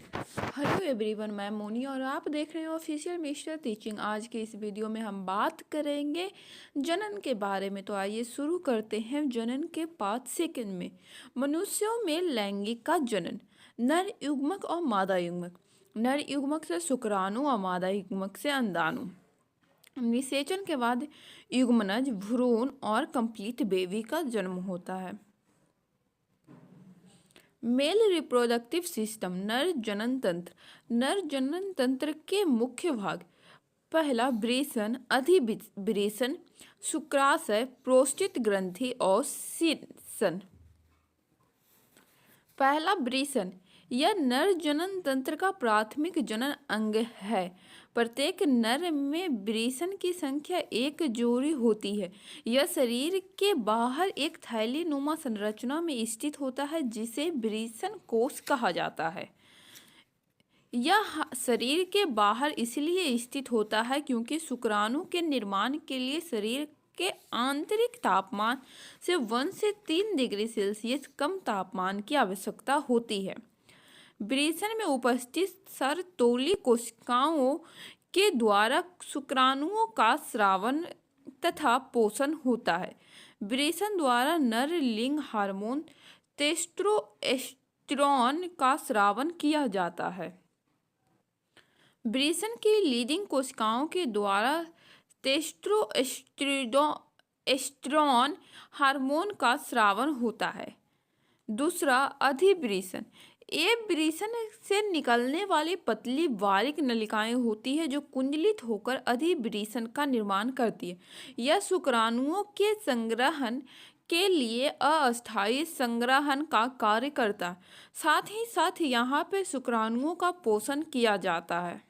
Hello everyone, मैं मोनी और आप देख रहे हो ऑफिशियल मिस्टर टीचिंग। आज के इस वीडियो में हम बात करेंगे जनन के बारे में। तो आइए शुरू करते हैं। जनन के 5 सेकंड में मनुष्यों में लैंगिक का जनन, नर युग्मक और मादा युग्मक, नर युग्मक से शुक्राणु और मादा युग्मक से अंडाणु। निषेचन के बाद युग्मनज, भ्रूण और कंप्लीट बेबी का जन्म होता है। मेल रिप्रोडक्टिव सिस्टम, नर जनन तंत्र। नर जनन तंत्र के मुख्य भाग: पहला वृषण, अधिवृषण, शुक्राशय, प्रोस्टेट ग्रंथि और शीर्षण। पहला वृषण, यह नर जनन तंत्र का प्राथमिक जनन अंग है। प्रत्येक नर में वृषण की संख्या एक जोड़ी होती है। यह शरीर के बाहर एक थैली नुमा संरचना में स्थित होता है जिसे वृषण कोश कहा जाता है। यह शरीर के बाहर इसलिए स्थित होता है क्योंकि शुक्राणु के निर्माण के लिए शरीर के आंतरिक तापमान से 1 से 3 डिग्री सेल्सियस कम तापमान की आवश्यकता होती है। वृषण में उपस्थित सरतोली कोशिकाओं के द्वारा शुक्राणुओं का स्रावन तथा पोषण होता है। वृषण द्वारा नर लिंग हार्मोन टेस्टोस्टेरोन का स्रावन किया जाता है। वृषण की लीडिंग कोशिकाओं के द्वारा टेस्टोस्टेरोन हार्मोन का स्रावन होता है। दूसरा, अधिवृषण। ये वृषण से निकलने वाली पतली बारीक नलिकाएं होती है जो कुंडलित होकर अधिवृषण का निर्माण करती है। यह शुक्राणुओं के संग्रहण के लिए अस्थायी संग्रहण का कार्य करता है। साथ ही साथ यहाँ पे शुक्राणुओं का पोषण किया जाता है।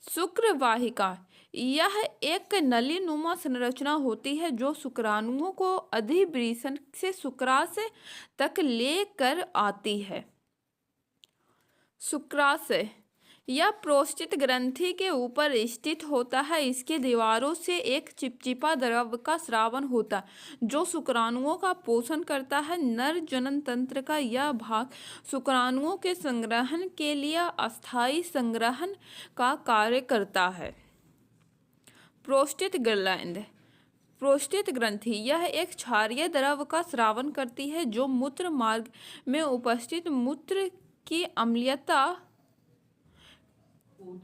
शुक्रवाहिका, यह एक नलीनुमा संरचना होती है जो शुक्राणुओं को अधिवृषण से शुक्राशय तक लेकर आती है। शुक्राशय, यह प्रोस्टेट ग्रंथि के ऊपर स्थित होता है। इसके दीवारों से एक चिपचिपा द्रव का स्रावन होता है जो शुक्राणुओं का पोषण करता है। नर जनन तंत्र का यह भाग शुक्राणुओं के संग्रहण के लिए अस्थायी संग्रहण का कार्य करता है। प्रोस्टेट ग्लैंड, प्रोस्टेट ग्रंथि, यह एक क्षारीय द्रव का स्रावन करती है जो मूत्र मार्ग में उपस्थित मूत्र की अम्लीयता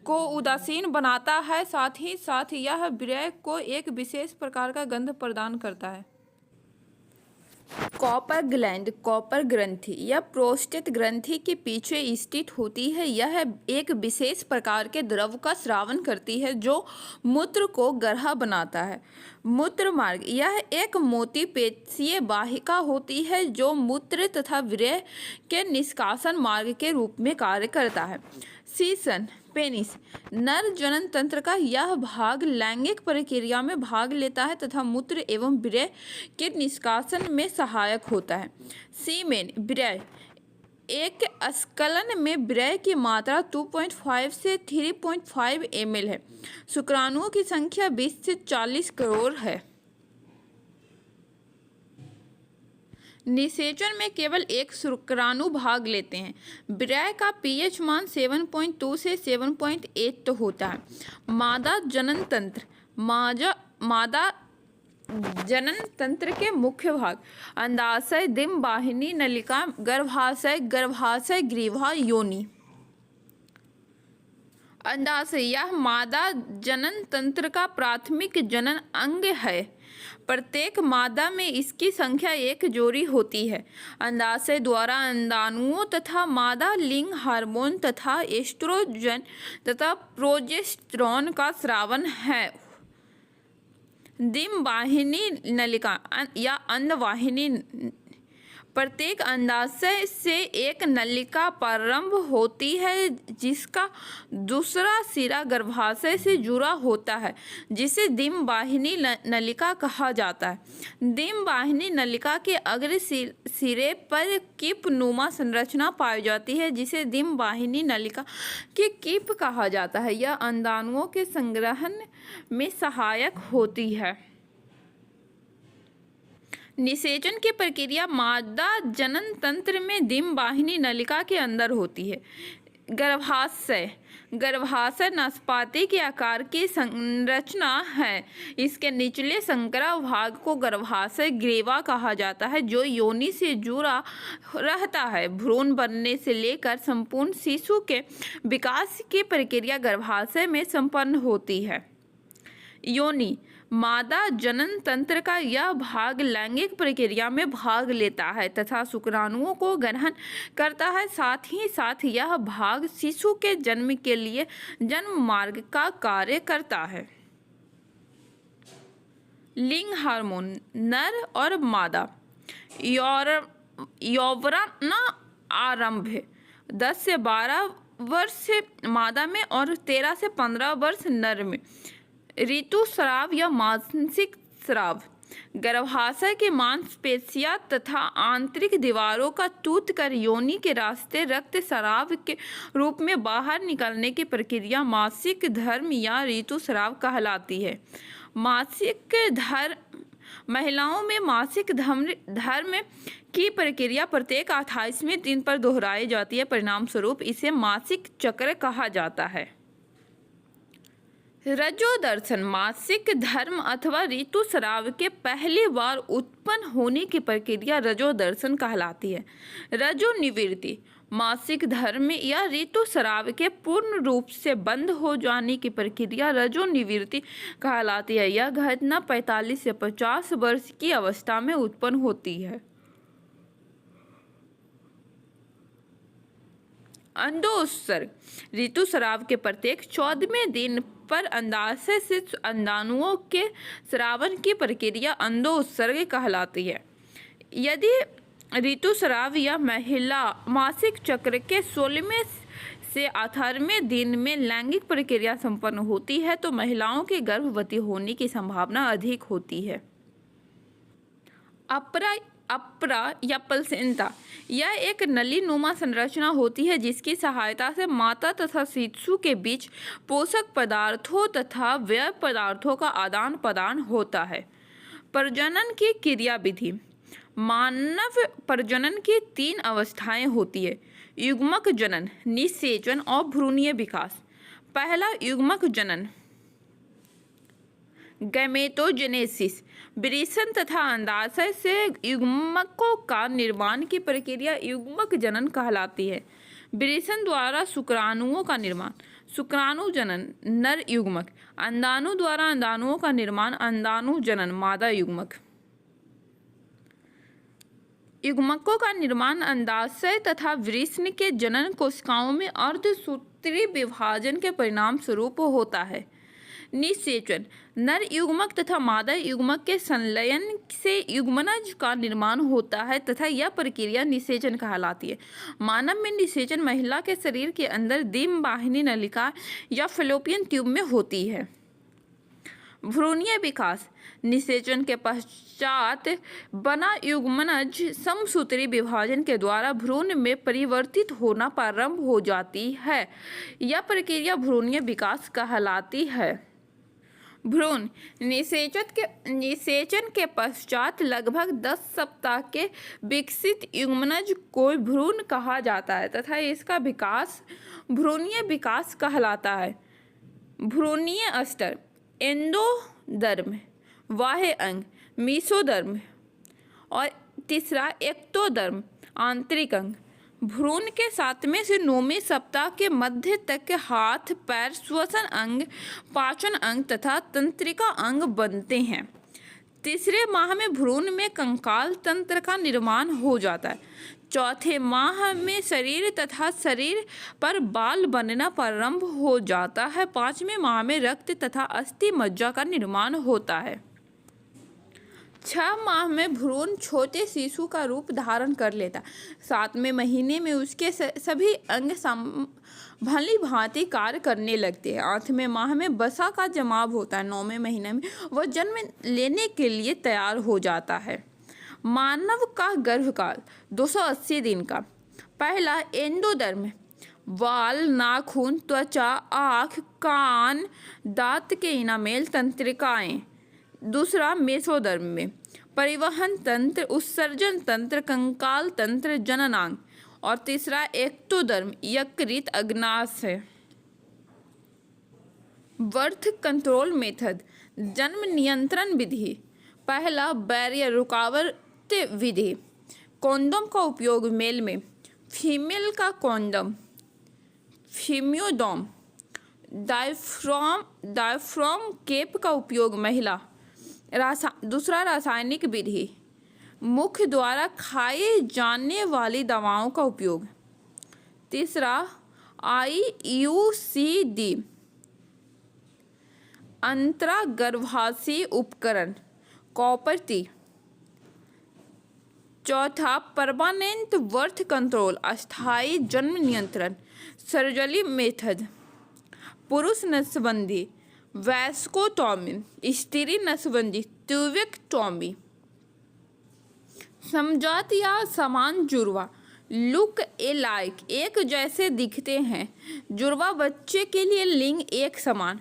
को उदासीन बनाता है। साथ ही साथ यह वीर्य को एक विशेष प्रकार का गंध प्रदान करता है। कॉपर ग्लैंड, कॉपर ग्रंथि, यह प्रोस्टेट ग्रंथि के पीछे स्थित होती है। यह एक विशेष प्रकार के द्रव का स्रावन करती है जो मूत्र को गाढ़ा बनाता है। मूत्र मार्ग, यह एक मोटी पेशीय वाहिका होती है जो मूत्र तथा वीर्य के निष्कासन मार्ग के रूप में कार्य करता है। शीर्षण, पेनिस, नर जनन तंत्र का यह भाग लैंगिक प्रक्रिया में भाग लेता है तथा मूत्र एवं वीर्य के निष्कासन में सहायक होता है। सीमेन, वीर्य, एक स्खलन में वीर्य की मात्रा 2.5 से 3.5 ml है। शुक्राणुओं की संख्या 20 से 40 करोड़ है। निषेचन में केवल एक शुक्राणु भाग लेते हैं। वीर्य का pH मान 7.2 से 7.8 होता है। मादा जनन तंत्र, मादा जनन तंत्र के मुख्य भाग: अंडाशय, डिंबवाहिनी, नलिका, गर्भाशय, गर्भाशय ग्रीवा, योनि। अंडाशय, यह मादा जनन तंत्र का प्राथमिक जनन अंग है। प्रत्येक मादा में इसकी संख्या एक जोड़ी होती है। अंडाशय द्वारा अंडाणुओं तथा मादा लिंग हार्मोन तथा एस्ट्रोजन तथा प्रोजेस्टेरोन का स्रावन है। डिंबवाहिनी नलिका या अंडवाहिनी, प्रत्येक अंडाशय से एक नलिका प्रारंभ होती है जिसका दूसरा सिरा गर्भाशय से जुड़ा होता है जिसे डिंबवाहिनी नलिका कहा जाता है। डिंबवाहिनी नलिका के अग्र सिरे पर कीप नुमा संरचना पाई जाती है जिसे डिंबवाहिनी नलिका की कीप कहा जाता है। यह अंडाणुओं के संग्रहण में सहायक होती है। निषेचन की प्रक्रिया मादा जनन तंत्र में डिंबवाहिनी नलिका के अंदर होती है। गर्भाशय गर्भाशय नासपाती के आकार की संरचना है। इसके निचले संकरा भाग को गर्भाशय ग्रीवा कहा जाता है, जो योनि से जुड़ा रहता है। भ्रूण बनने से लेकर संपूर्ण शिशु के विकास की प्रक्रिया गर्भाशय में संपन्न होती है। योनि मादा जनन तंत्र का यह भाग लैंगिक प्रक्रिया में भाग लेता है तथा शुक्राणुओं को ग्रहण करता है। साथ ही साथ यह भाग शिशु के जन्म के लिए जन्म मार्ग का कार्य करता है। लिंग हार्मोन नर और मादा यौवना आरंभ 10 से 12 वर्ष मादा में और 13 से 15 वर्ष नर में। ऋतुस्राव या मानसिक स्राव गर्भाशय की मांसपेशियां तथा आंतरिक दीवारों का टूट कर योनि के रास्ते रक्त स्राव के रूप में बाहर निकलने की प्रक्रिया मासिक धर्म या ऋतुस्राव कहलाती है। मासिक धर्म महिलाओं में मासिक धर्म की प्रक्रिया प्रत्येक 28वें दिन पर दोहराई जाती है। परिणाम स्वरूप इसे मासिक चक्र कहा जाता है। रजोदर्शन मासिक धर्म अथवा ऋतुस्राव के पहली बार उत्पन्न होने की प्रक्रिया रजोदर्शन कहलाती है। रजोनिवृत्ति मासिक धर्म या ऋतुस्राव के पूर्ण रूप से बंद हो जाने की प्रक्रिया रजोनिवृत्ति कहलाती है। यह घटना 45 से 50 वर्ष की अवस्था में उत्पन्न होती है। अंडोत्सर्ग ऋतुस्राव के प्रत्येक 14वें दिन पर अंडाशय से अंडाणुओं के स्रावन की प्रक्रिया अंडोत्सर्ग कहलाती है। यदि ऋतुस्राव या महिला मासिक चक्र के 16वें से 18वें दिन में लैंगिक प्रक्रिया संपन्न होती है तो महिलाओं के गर्भवती होने की संभावना अधिक होती है। अपरा या प्लसेंटा यह एक नली नुमा संरचना होती है जिसकी सहायता से माता तथा शिशु के बीच पोषक पदार्थों तथा व्यय पदार्थों का आदान प्रदान होता है। प्रजनन की क्रिया विधि मानव प्रजनन की 3 अवस्थाएं होती है। युग्मक जनन, निषेचन और भ्रूणीय विकास। पहला युग्मक जनन गैमेटोजेनेसिस वृषण तथा अंडाशय से युग्मकों का निर्माण की प्रक्रिया युग्मक जनन कहलाती है। वृषण द्वारा शुक्राणुओं का निर्माण शुक्राणु जनन नर युग्मक। अंडाणु द्वारा अंडाणुओं का निर्माण अंडाणु जनन मादा युग्मक। युग्मकों का निर्माण अंडाशय तथा वृषण के जनन कोशिकाओं में अर्धसूत्री विभाजन के परिणाम स्वरूप होता है। निषेचन नर युग्मक तथा मादा युग्मक के संलयन से युग्मनज का निर्माण होता है तथा यह प्रक्रिया निषेचन कहलाती है। मानव में निषेचन महिला के शरीर के अंदर डिंबवाहिनी नलिका या फैलोपियन ट्यूब में होती है। भ्रूणीय विकास निषेचन के पश्चात बना युग्मनज समसूत्री विभाजन के द्वारा भ्रूण में परिवर्तित होना प्रारंभ हो जाती है। यह प्रक्रिया भ्रूणीय विकास कहलाती है। भ्रूण निषेचन के पश्चात लगभग 10 सप्ताह के विकसित युग्मनज को भ्रूण कहा जाता है तथा इसका विकास भ्रूणीय विकास कहलाता है। भ्रूणीय स्तर एंडोडर्म बाह्य अंग मेसोडर्म और तीसरा एक्टोडर्म आंतरिक अंग। भ्रूण के 7वें से 9वें सप्ताह के मध्य तक हाथ पैर श्वसन अंग पाचन अंग तथा तंत्रिका अंग बनते हैं। तीसरे माह में भ्रूण में कंकाल तंत्र का निर्माण हो जाता है। चौथे माह में शरीर तथा शरीर पर बाल बनना प्रारंभ हो जाता है। 5वें माह में रक्त तथा अस्थि मज्जा का निर्माण होता है। 6 माह में भ्रूण छोटे शिशु का रूप धारण कर लेता है। 7वें महीने में उसके सभी अंग भली भांति कार्य करने लगते हैं। 8वें माह में वसा का जमाव होता है। 9वें महीने में वह जन्म लेने के लिए तैयार हो जाता है। मानव का गर्भकाल 280 दिन का। पहला एंडोडर्म बाल नाखून त्वचा आँख कान दांत के इनामेल तंत्रिकाएं। दूसरा मेसोडर्म में परिवहन तंत्र, उत्सर्जन तंत्र, कंकाल तंत्र, जननांग। और तीसरा एक्टोडर्म, यकृत, अग्नाशय है। बर्थ कंट्रोल मेथड, जन्म नियंत्रण विधि। पहला बैरियर, रुकावट विधि। कॉन्डोम का उपयोग मेल में, फीमेल का कॉन्डोम, फीमियोडोम। डायफ्राम केप का उपयोग महिला। दूसरा रासायनिक विधि, मुख द्वारा खाए जाने वाली दवाओं का उपयोग। तीसरा IUCD, अंतरागर्भाशयी उपकरण, कॉपर टी। चौथा परमानेंट बर्थ कंट्रोल, अस्थायी जन्म नियंत्रण, सर्जरी मेथड। पुरुष नसबंदी, वैस्कोटॉमी। स्त्री नसबंदी, ट्यूबेक्टॉमी। समजात या समान जुड़वा, लुक एलाइक, एक जैसे दिखते हैं। जुड़वा बच्चे के लिए लिंग एक समान।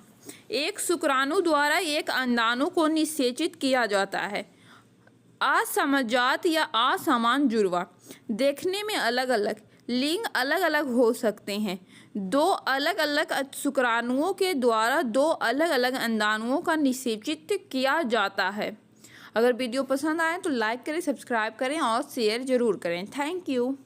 एक शुक्राणु द्वारा एक अंडाणु को निषेचित किया जाता है। असमजात या असमान जुड़वा, देखने में अलग अलग, लिंग अलग अलग हो सकते हैं। दो अलग अलग शुक्राणुओं के द्वारा दो अलग अलग अंडाणुओं का निषेचित किया जाता है। अगर वीडियो पसंद आए तो लाइक करें, सब्सक्राइब करें और शेयर जरूर करें। Thank you.